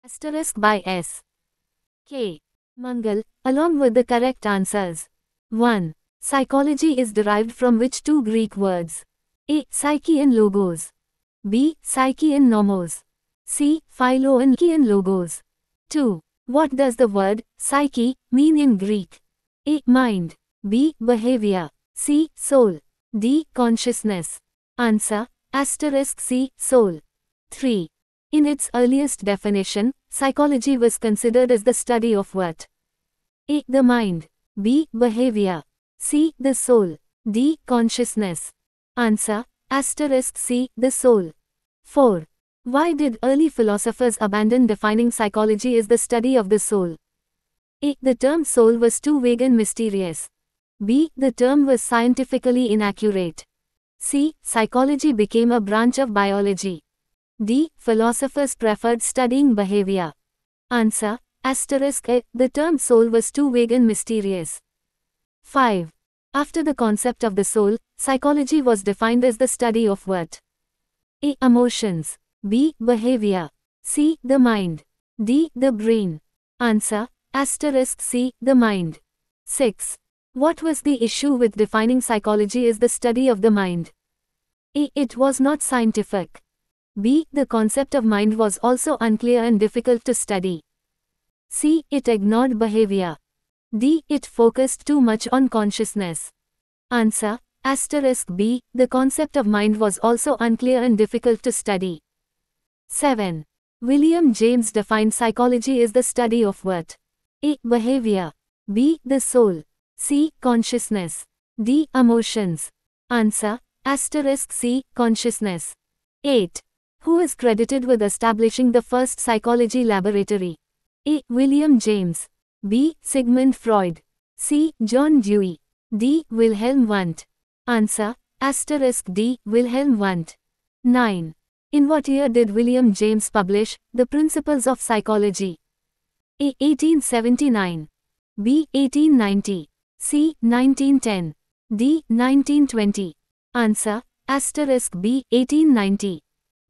Asterisk by S. K. Mangal, along with the correct answers. 1. Psychology is derived from which two Greek words? A. Psyche and logos. B. Psyche and nomos. C. Philo and Psyche and logos. 2. What does the word psyche mean in Greek? A. Mind. B. Behavior. C. Soul. D. Consciousness. Answer: asterisk C. Soul. 3. In its earliest definition, psychology was considered as the study of what? A. The mind. B. Behavior. C. The soul. D. Consciousness. Answer: asterisk C. The soul. 4. Why did early philosophers abandon defining psychology as the study of the soul? A. The term soul was too vague and mysterious. B. The term was scientifically inaccurate. C. Psychology became a branch of biology. D. Philosophers preferred studying behavior. Answer: asterisk A. The term soul was too vague and mysterious. 5. After the concept of the soul, psychology was defined as the study of what? A. Emotions. B. Behavior. C. The mind. D. The brain. Answer: asterisk C. The mind. 6. What was the issue with defining psychology as the study of the mind? A. It was not scientific. B. The concept of mind was also unclear and difficult to study. C. It ignored behavior. D. It focused too much on consciousness. Answer: asterisk B. The concept of mind was also unclear and difficult to study. 7. William James defined psychology as the study of what? A. Behavior. B. The soul. C. Consciousness. D. Emotions. Answer: asterisk C. Consciousness. 8. Who is credited with establishing the first psychology laboratory? A. William James. B. Sigmund Freud. C. John Dewey. D. Wilhelm Wundt. Answer: asterisk D. Wilhelm Wundt. 9. In what year did William James publish The Principles of Psychology? A. 1879. B. 1890. C. 1910. D. 1920. Answer: asterisk B. 1890.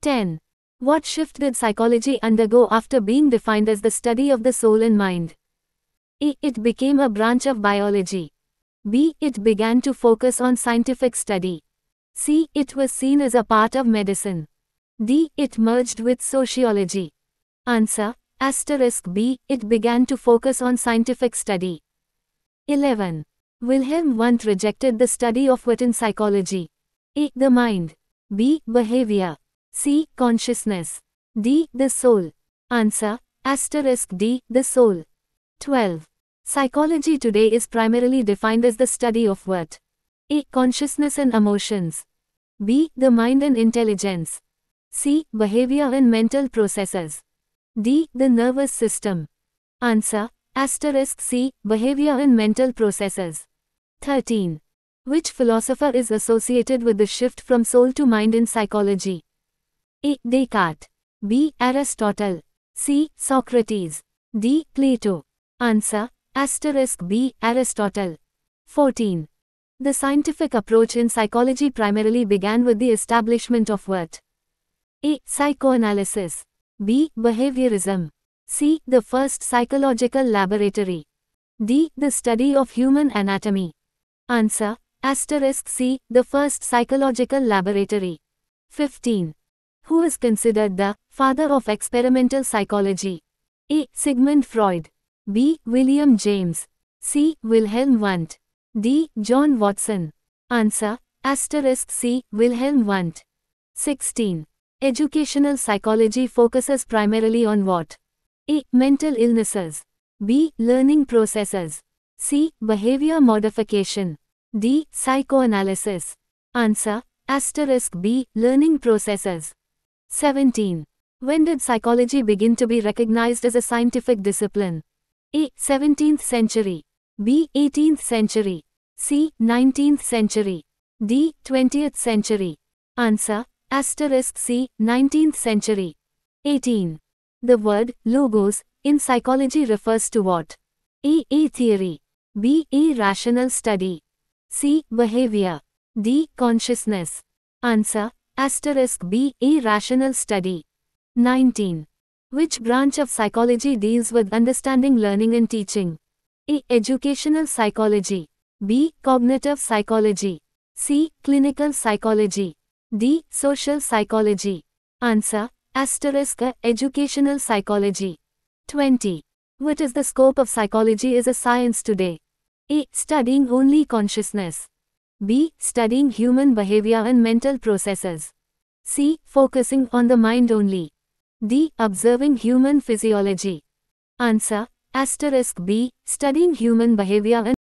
10. What shift did psychology undergo after being defined as the study of the soul and mind? A. It became a branch of biology. B. It began to focus on scientific study. C. It was seen as a part of medicine. D. It merged with sociology. Answer: asterisk B. It began to focus on scientific study. 11. Wilhelm Wundt rejected the study of what in psychology? A. The mind. B. Behavior. C. Consciousness. D. The soul. Answer: asterisk D. The soul. 12. Psychology today is primarily defined as the study of what? A. Consciousness and emotions. B. The mind and intelligence. C. Behavior and mental processes. D. The nervous system. Answer: asterisk C. Behavior and mental processes. 13. Which philosopher is associated with the shift from soul to mind in psychology? A. Descartes. B. Aristotle. C. Socrates. D. Plato. Answer: asterisk B. Aristotle. 14. The scientific approach in psychology primarily began with the establishment of what? A. Psychoanalysis. B. Behaviorism. C. The first psychological laboratory. D. The study of human anatomy. Answer: asterisk C. The first psychological laboratory. 15. Who is considered the father of experimental psychology? A. Sigmund Freud. B. William James. C. Wilhelm Wundt. D. John Watson. Answer: asterisk C. Wilhelm Wundt. 16. Educational psychology focuses primarily on what? A. Mental illnesses. B. Learning processes. C. Behavior modification. D. Psychoanalysis. Answer: asterisk B. Learning processes. 17. When did psychology begin to be recognized as a scientific discipline? A. 17th century. B. 18th century. C. 19th century. D. 20th century. Answer: asterisk C. 19th century. 18. The word logos in psychology refers to what? A. A theory. B. A rational study. C. Behavior. D. Consciousness. Answer: asterisk B. A rational study. 19. Which branch of psychology deals with understanding learning and teaching? A. Educational psychology. B. Cognitive psychology. C. Clinical psychology. D. Social psychology. Answer: Educational psychology. 20. What is the scope of psychology as a science today? A. Studying only consciousness. B. Studying human behavior and mental processes. C. Focusing on the mind only. D. Observing human physiology. Answer: B. Studying human behavior and